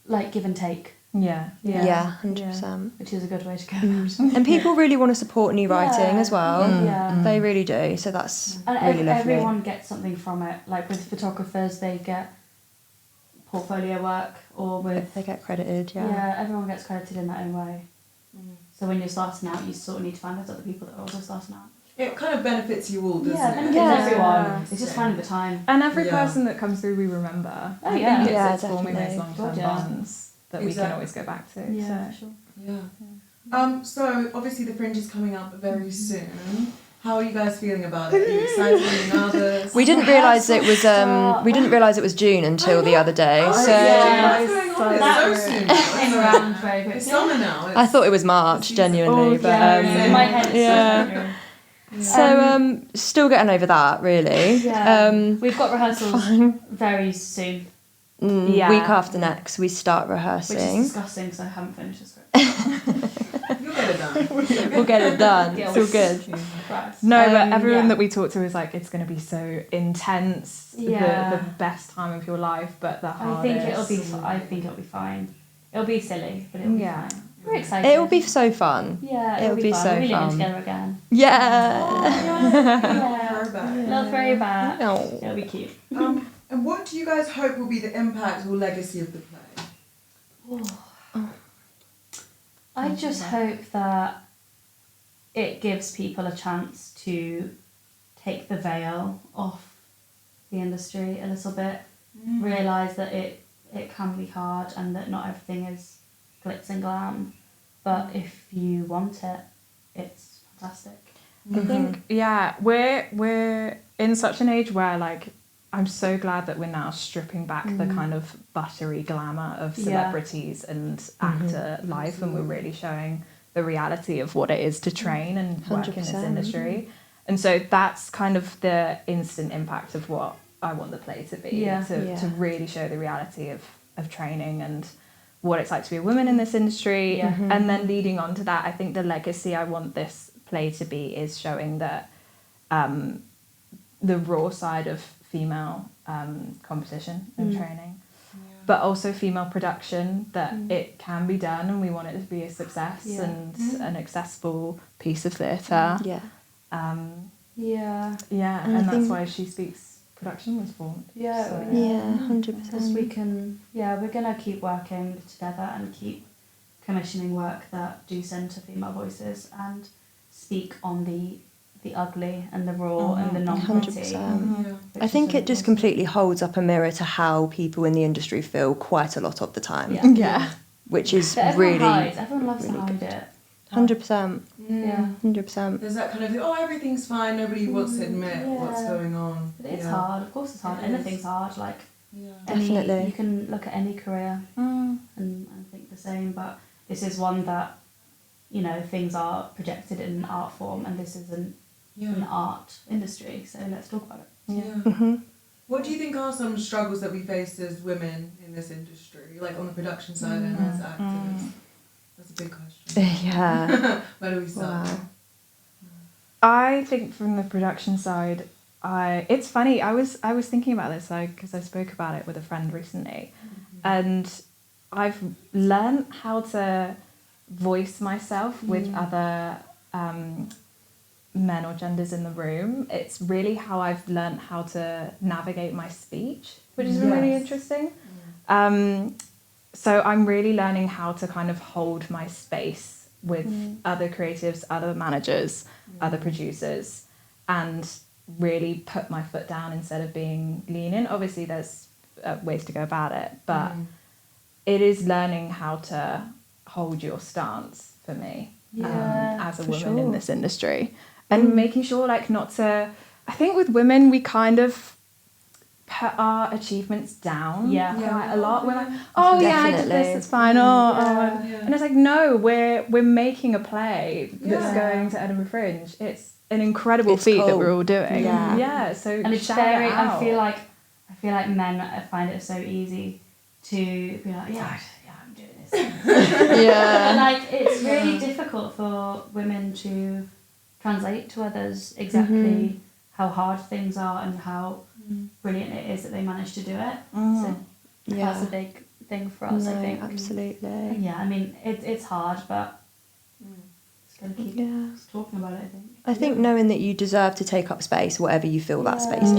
like give and take, Yeah. Yeah, 100%. which is a good way to go about it. And people really want to support new writing as well. Yeah. They really do. So that's And really lovely. everyone gets something from it. Like with photographers, they get portfolio work, or with They get credited, yeah. everyone gets credited in their own way. So when you're starting out, you sort of need to find those other people that are also starting out. It kind of benefits you all, doesn't Yeah, it? benefits Yeah. everyone. It's just finding the time. And every Yeah. person that comes through, we remember. Oh, I yeah. think Yeah, it's forming those definitely. long-term God, yeah. bonds that we can Exactly. always go back to. Yeah, So. for sure. Yeah. So obviously the Fringe is coming up very soon. How are you guys feeling about it? Are you excited? Are you nervous? We didn't realise it was June until the other day. So Yeah, what's going on? That It's so soon. came around very quickly. It's summer now. I thought it was March, genuinely, but in my head it's yeah. February. So still getting over that, really. Yeah. We've got rehearsals very soon, Yeah. Week after next, we start which is rehearsing. disgusting because I haven't finished the script. You'll get it done. We'll get it done. Yeah, It's all good. Right. No, but everyone yeah. that we talk to is like, it's going to be so intense. Yeah. The best time of your life, but the I hardest. think it'll be. I think it'll be fine. It'll be silly, but it'll be Yeah. fine. We're excited. It'll be so fun. Yeah, it'll be fun. so We're really fun. in together again. Yeah. Throwback. Love throwback. Oh. It'll be cute. And what do you guys hope will be the impact or legacy of the play? I just hope that it gives people a chance to take the veil off the industry a little bit, realise that it can be hard and that not everything is glitz and glam, but if you want it, it's fantastic. I think, yeah, we're in such an age where, like, I'm so glad that we're now stripping back the kind of buttery glamour of celebrities and actor life, and we're really showing the reality of what it is to train and work in this 100%. industry. And so that's kind of the instant impact of what I want the play to be, Yeah. to really show the reality of training and what it's like to be a woman in this industry. Yeah. And then leading on to that, I think the legacy I want this play to be is showing that the raw side of female competition and training, but also female production, that it can be done, and we want it to be a success and an accessible piece of theatre. Yeah. Yeah. Yeah, And I and that's think- why She Speaks production was formed. Yeah. So- Yeah, Because 100%. we can, we're going to keep working together and keep commissioning work that do centre female voices and speak on the ugly and the raw and the non-pretty. 100%. Yeah. I think it just completely holds up a mirror to how people in the industry feel quite a lot of the time, Yeah. which is But everyone really hides. Everyone loves really to hide good. it. 100%. Yeah. 100%. There's that kind of, oh, everything's fine, nobody wants to admit what's Yeah. going on. But it's Yeah. hard. Of course it's hard. It is. Anything's hard. Like, Yeah. Definitely. you can look at any career and think the same, but this is one that, things are projected in an art form, and this is an art industry, so let's talk about it. Yeah. What do you think are some struggles that we face as women in this industry, like on the production side and as actors? That's a big question. Yeah. Where do we start? Wow. I think from the production side, it's funny. I was thinking about this because I spoke about it with a friend recently, and I've learned how to voice myself with other men or genders in the room. It's really how I've learned how to navigate my speech, which is really Yes. interesting. So I'm really learning how to kind of hold my space with other creatives, other managers, other producers, and really put my foot down instead of being lenient. Obviously, there's ways to go about it, but it is learning how to hold your stance for me as a woman in this industry, and making sure like not to. I think with women we kind of put our achievements down quite a lot. We're like, oh yeah, I did this, it's fine. And it's like, no, we're making a play that's going to Edinburgh Fringe. It's an incredible feat that we're all doing. So and it's very. I feel like men find it so easy to be like, I'm doing this. And like it's really difficult for women to translate to others exactly how hard things are and how brilliant it is that they managed to do it. So that's a big thing for us, I think. Absolutely. Yeah, I mean it's hard, but it's gonna keep talking about it, I think. I think knowing that you deserve to take up space, whatever you feel that space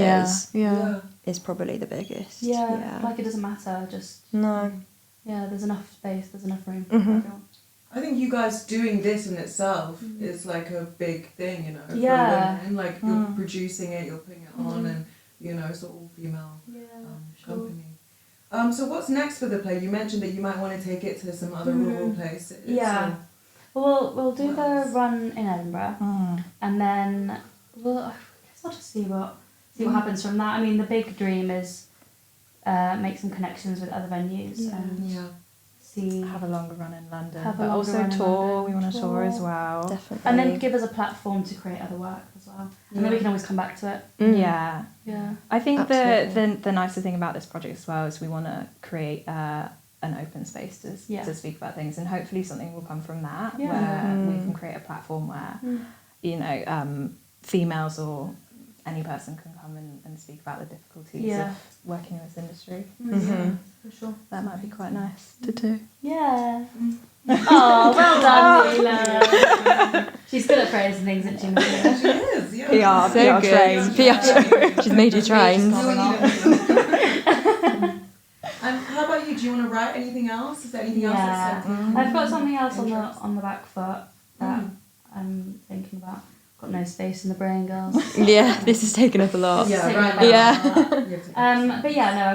is probably the biggest. Like it doesn't matter, just there's enough space, there's enough room for everyone. I think you guys doing this in itself is like a big thing, you know, for women. Like you're producing it, you're putting it on, and you know, it's an all-female company. So what's next for the play? You mentioned that you might want to take it to some other rural places. Yeah. Well, we'll do the run in Edinburgh, and then I guess I'll just see what happens from that. I mean, the big dream is make some connections with other venues and have a longer run in London, but also tour. We want to tour as well, definitely, and then give us a platform to create other work as well, and then we can always come back to it. I think the nicer thing about this project as well is we want to create an open space to speak about things, and hopefully something will come from that where we can create a platform where you know females or any person can come and speak about the difficulties of working in this industry. For sure. That might be quite nice to do. Yeah. Oh, well done, Milla. She's good at phrasing things, isn't she? She is, yeah. PR trained. She's made you trained. And how about you? Do you want to write anything else? Is there anything else that's I've got something else on the back foot that I'm thinking about. Got no space in the brain, girls. This is taking up a lot. But I've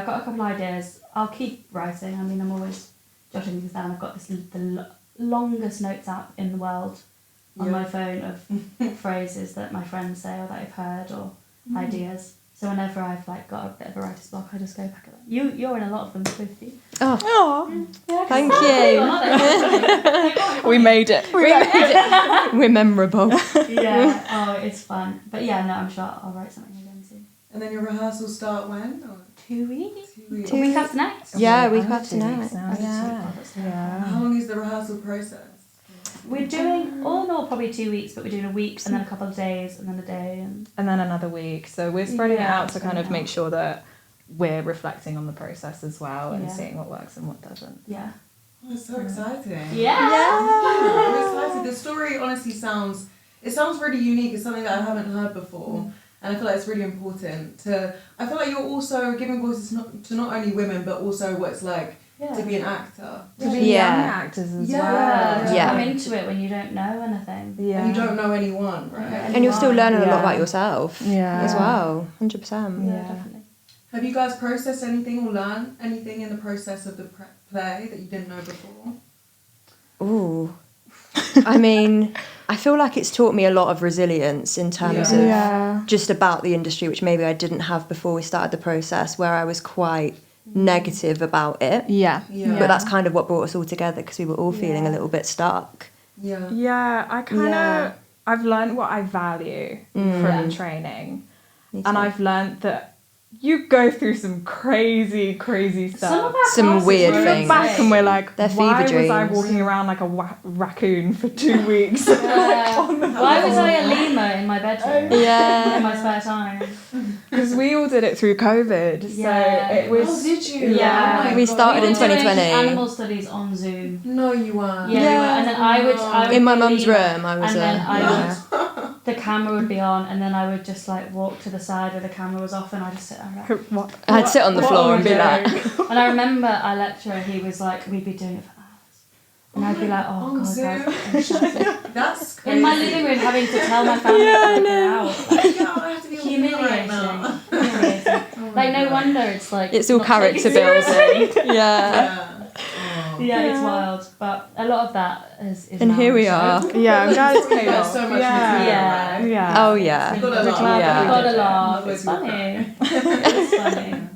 got a couple of ideas. I'll keep writing. I mean, I'm always jotting things down. I've got the longest notes app in the world on my phone of phrases that my friends say or that I've heard or ideas. So whenever I've like got a bit of a writer's block, I just go back at them. You're in a lot of them, Swifty. Oh, Yeah, thank you. We made it. We're memorable. Yeah. Oh, it's fun. But yeah, no, I'm sure I'll write something again soon. And then your rehearsals start when? Or? 2 weeks. 2 weeks. A week after next. Yeah, week after next. How long is the rehearsal process? We're doing all in all probably 2 weeks, but we're doing a week and then a couple of days and then a day and then another week. So we're spreading it out to kind of make sure that we're reflecting on the process as well and seeing what works and what doesn't. Yeah. Oh, it's so exciting. Yeah. I'm excited. The story honestly sounds really unique. It's something that I haven't heard before. And I feel like it's really important I feel like you're also giving voices to not only women, but also what it's like to be an actor. To be young actors as well. Yeah. Come into it when you don't know anything. Yeah. And you don't know anyone, right? And you're still learning a lot about yourself as well. 100%. Yeah, definitely. Have you guys processed anything or learned anything in the process of the play that you didn't know before? Ooh. I mean, I feel like it's taught me a lot of resilience in terms of just about the industry, which maybe I didn't have before we started the process, where I was quite negative about it. But that's kind of what brought us all together because we were all feeling a little bit stuck. I've learned what I value from training, and I've learned that you go through some crazy stuff. Some weird things. We look back and we're like, why was I dreams. walking around like a raccoon for 2 weeks? Why was I a lemur in my bedroom? In my spare time. Because we all did it through COVID. So it was. Oh, did you? Yeah. We started in 2020. Animal studies on Zoom. No, you weren't. Yeah, we were. And then I would in my be mum's lemur, room, I was and then the camera would be on, and then I would just like walk to the side where the camera was off, and I'd just sit there. Like, I'd sit on the floor and be like. And I remember our lecturer, he was like, we'd be doing it for hours, and I'd be like, oh god, Zoom? That's crazy. in my living room having to tell my family to get out. I have to be on Humiliating. now. Humiliating. Like, no wonder it's like... It's all not character taken seriously. building. Yeah. Yeah, it's wild. But a lot of that is And now here we on the show. are. Yeah, I'm glad it's paid There's off. so much Yeah. material, right? Yeah. Oh yeah. Got a We're laugh. glad that we Yeah. got a laugh. Otherwise It's we'll funny. It's funny.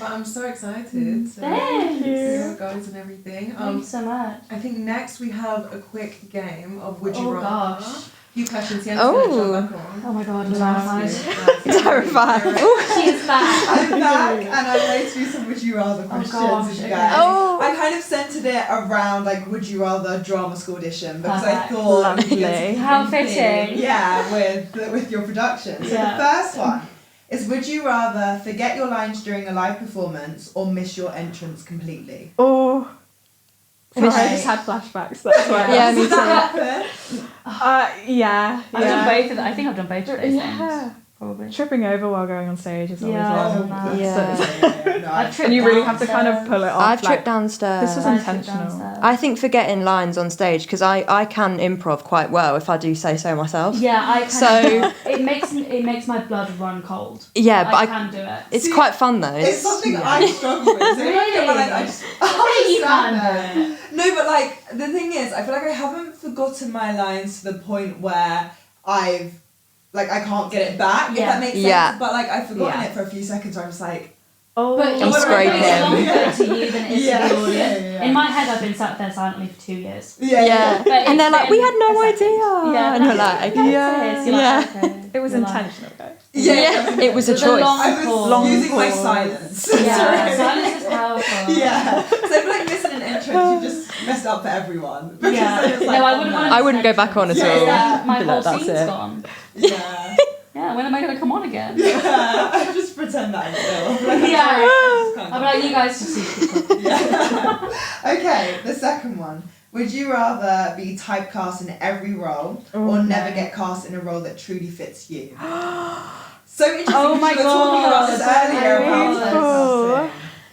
But I'm so excited to Thanks. see how it goes and everything. Thank you so much. I think next we have a quick game of Would You Oh, Rather. gosh. Few questions. Oh. Oh my god, Nice. terrified. Terrified. She is back. I'm back and I'm ready to do some would you rather questions gosh, with you okay. guys. Oh. I kind of centered it around like would you rather drama school audition because I Perfect. thought it'd be good to Lovely. How compete, fitting. Yeah, with your production. So Yeah. the first one is would you rather forget your lines during a live performance or miss your entrance completely? Oh. Right. I just had flashbacks. That's why. Yeah, me Does that too. happen? Yeah. I've done both of them. I think I've done both of those Yeah. things. Probably. Tripping over while going on stage is always Yeah. one. Oh, Yeah. No, I've tripped And you really have to kind of downstairs. pull it off. I've like, tripped downstairs. This was I've tripped intentional. downstairs. I think forgetting lines on stage because I can improv quite well if I do say so myself. Yeah, I can. So- it makes my blood run cold. Yeah, but I can do it. it's See, quite fun though. It's something I struggle with. So when I get my lines, I just You stand can there. No, but like the thing is, I feel like I haven't forgotten my lines to the point where I can't get it back. If Yeah. that makes sense. Yeah. But like I've forgotten Yeah. it for a few seconds. I'm just like, Oh. But I'm it's scraping. longer to you than it is Yeah. to the audience. Yeah, yeah. In my head, I've been sat there silently for 2 years. Yeah. But And they're it's like, we been had no a second. idea. Yeah, And you're that's like, it. okay. That's it. You're Yeah. like, okay. It was You're like- intentional, guys. Yeah, it was a It was a choice. long- I was Long using my pause. silence. Yeah, Sorry. silence is powerful. Yeah. So I feel like missing an entrance, you just messed up for everyone. Because Yeah. then it's No, like, I oh, wouldn't no. want I wouldn't go back on at Yeah, all. yeah. My Be whole like, that's scene's it. gone. Yeah. Yeah, when am I going to come on again? Yeah. I just pretend that I'm still. Like, Yeah. I'm I'll be like, you guys just see. Yeah. Okay, the second one. Would you rather be typecast in every role or never get cast in a role that truly fits you? So interesting. Oh my we were talking about this God, earlier about painful. typecasting.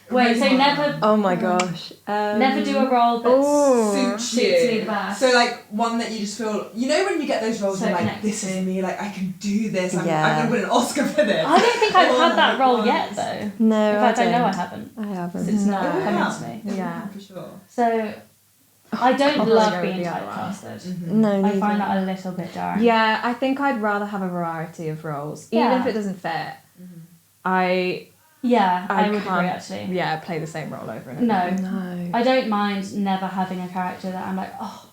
Wait, so Really never, hard. Oh my gosh. never do a role that Oh. Suits suits me you. the best. So like one that you just feel, you know, when you get those roles, So you're like, connected this is to. me. Like I can do this. I'm Yeah. gonna win an Oscar for this. I don't think I've Or had that like role ones. yet, though. No, In I fact, I don't. know I haven't. I haven't. It's not No. coming to me. Yeah. for sure. So I don't I'll love probably go being the other one. typecasted. No, I neither. find that a little bit jarring. Yeah, I think I'd rather have a variety of roles, Yeah. even if it doesn't fit. I Yeah, I would can't, agree actually. Yeah, play the same role over and over. No, No. I don't mind never having a character that I'm like, oh,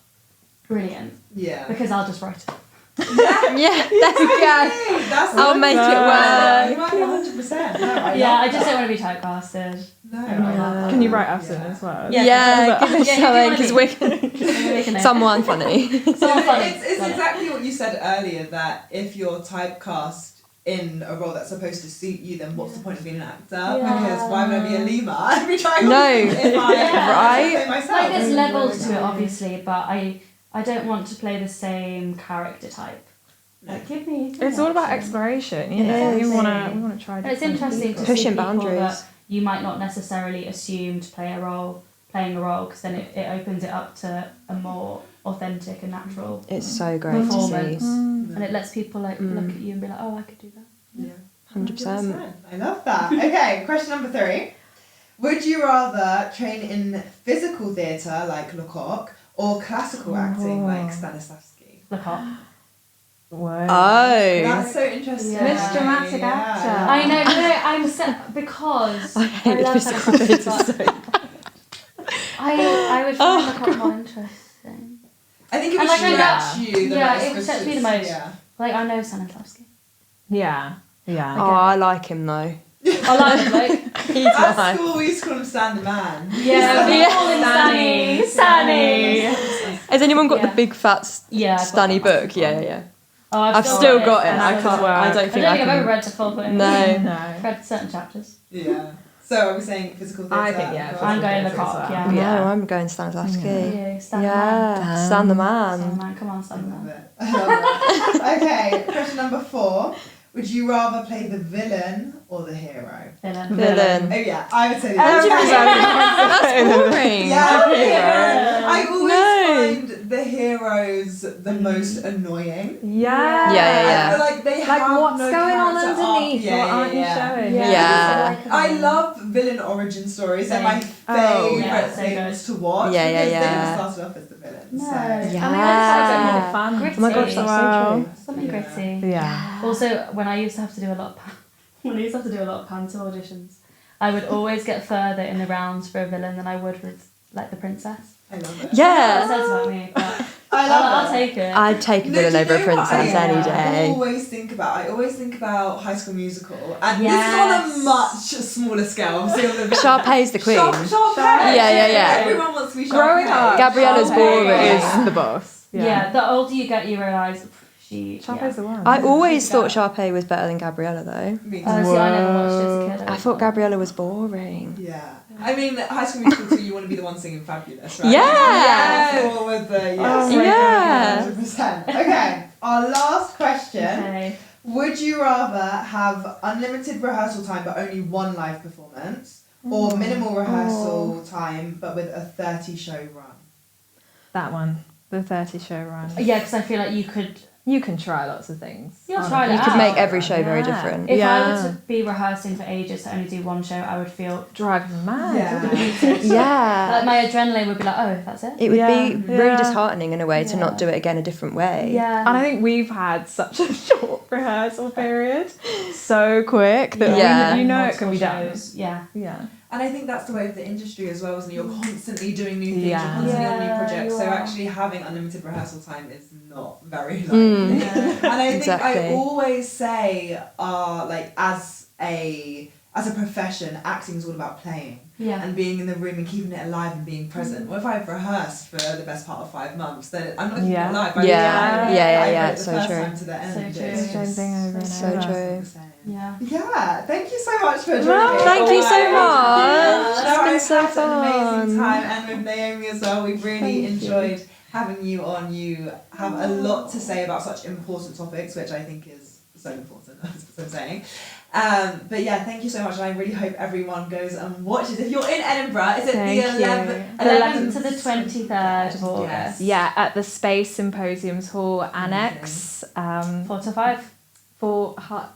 brilliant, Yeah. because I'll just write it. Yeah, that's yeah. That's I'll make it work. You might be 100%. No, Yeah, love I just that. don't want to be typecasted. No, I love that. Can you write us in Yeah. as well? Yeah. Yeah, give us Yeah, who do you something wanna because be? we're Make a note. someone funny. Someone funny. It's Love it. exactly what you said earlier, that if you're typecast in a role that's supposed to suit you, then what's the point of being an actor? Yeah. Because why would I be a Lima? I'd be trying No. if I Yeah. Right? play myself. Like there's levels to it, obviously, but I don't want to play the same character type. Like, give me. It's all about option. exploration, you It know. is. You wanna try. And it's different interesting people. to Pushing see people boundaries. that you might not necessarily assume to playing a role, because then it opens it up to a more authentic and natural It's so great to performance, see. and it lets people like look at you and be like, oh, I could do that. Yeah. 100%. I love that. Okay, question number 3. Would you rather train in physical theatre like Lecoq or classical acting like Stanislavski? Look up. Whoa. Oh. That's so interesting. Yeah. Miss Dramatic Actor. I know, no, I'm set because I hate love physical Stanislavski, theatre but I would find Lecoq more interesting. I think it And would like I stretch know- you the yeah, most. it would stretch me the because- most. Yeah. Like I know Stanislavski. Yeah. Yeah. Oh, I like him though. I like him, like He's At nice. school we used to call him Stan the Man. yeah, we Yeah. call him Stanny. Stanny. Has anyone got Yeah. the big fat Yeah, I've got Stunny that. book? Yeah. Oh, I've still got it. and I was can't. like- I don't I think don't I think I've ever can. read the full thing. No. I've read certain chapters. Yeah. So are we saying physical theatre? I think, yeah, or- I'm going theatre Lecoq, as yeah. well. No, I'm going Stanislavski. Yeah, Stan the Man. Yeah, Stan the Stan the man. Man, come on, I Stan the love Man. it. I love it. Okay, question number 4. Would you rather play the villain or the hero? Villain. Villain. Oh yeah, I would say the Every villain. time. That's boring. Yeah, Yeah. I always No. find the heroes the most annoying. Yeah. Yeah. I feel like they Like, have what's no going on character underneath? arc. What aren't you showing? Yeah. I love villain origin stories. They're my Same. favourite yeah, so things to watch. Yeah, yeah, because yeah. they never started off as the villains. No. So. Yeah. And they like a bit more fun. Gritty. Oh my gosh, that's so true. Something Yeah. gritty. Yeah. Also, when I used to have to do a lot of panto auditions, I would always get further in the rounds for a villain than I would with like the princess. I love it. Yeah. That says about me, but I'll I'll take it. I'd take a villain do you over a know what princess I any day. always think about? I always think about High School Musical, and Yes. this is on a much smaller scale. I'm seeing the Sharpay's the queen. Sharpay. Yeah. Everyone wants to be Sharpay. Growing up, Gabriella's Sharpay boring. is the boss. Yeah. The older you get, you realise Sharpay's the one. I always She's thought better. Sharpay was better than Gabriella though. Me too. See, I never watched it as a kid. I thought Gabriella was boring. Yeah. I mean, High School Musical 2, you want to be the one singing Fabulous, right? Yeah. All with the, Yeah. 100%. Okay, our last question. Okay. Would you rather have unlimited rehearsal time but only one live performance, or minimal rehearsal time but with a 30 show run? That one, the 30 show run. Yeah, because I feel like You can try lots of things. You'll try You that could out. make every show very Yeah. different. If I Yeah. were to be rehearsing for ages to only do one show, I would feel Drive me mad. Yeah. Yeah. like my adrenaline would be like, oh, that's it. It would Yeah. be really Yeah. disheartening in a way to Yeah. not do it again a different way. Yeah. And I think we've had such a short rehearsal period, so quick that Yeah. you know it Multiple can be done. shows. Yeah. Yeah. And I think that's the way of the industry as well, isn't it? You're constantly doing new things, Yeah. you're constantly on new Yeah, projects, you so are. actually having unlimited rehearsal time is not very likely. Yeah. And I think Exactly. I always say, like as a profession, acting is all about playing Yeah. and being in the room and keeping it alive and being present. Well, if I've rehearsed for the best part of 5 months, then I'm not keeping Yeah. it alive. Yeah, I it's the so first true. time to the end. So true. It's Same just thing over and So over. true. Yeah. Yeah, thank you so much for joining Well, me. Thank you so Yeah. much. No, It's been I've so had an amazing fun. time, and with Naomi as well. We've really enjoyed having you on. You have a lot to say about such important topics, which I think is so important. That's what I'm saying. But yeah, thank you so much, and I really hope everyone goes and watches. If you're in Edinburgh, is it Thank the you. 11th to the 23rd of August. Yeah, at the Space Symposiums Hall Annex. 4 to 5. 5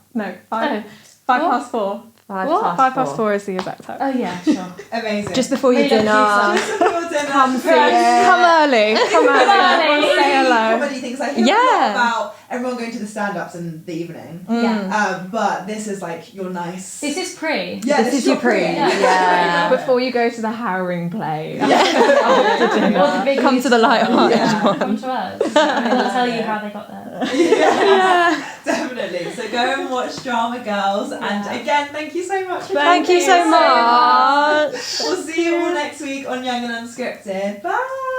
past 4. 5 What? 5 past 4 is the exact time. Oh yeah, sure. Amazing. Just before your We love dinner. Just before dinner, Come see friends. Come early. Come early. early. Say hello. Comedy things. I hear a Yeah. lot about everyone going to the stand-ups in the evening. Yeah. But this is like your nice. This is pre. Yeah, This is your pre. Yeah. Yeah. Before you go to the Harrowing play. Or the big Come to the Lighthearted Yeah. one. Come to us. We'll tell you how they got there. Yeah, definitely. So go and watch Drama Girls, and again, thank you so much. For Thank you so much. We'll see you all next week on Young and Unscripted. Bye.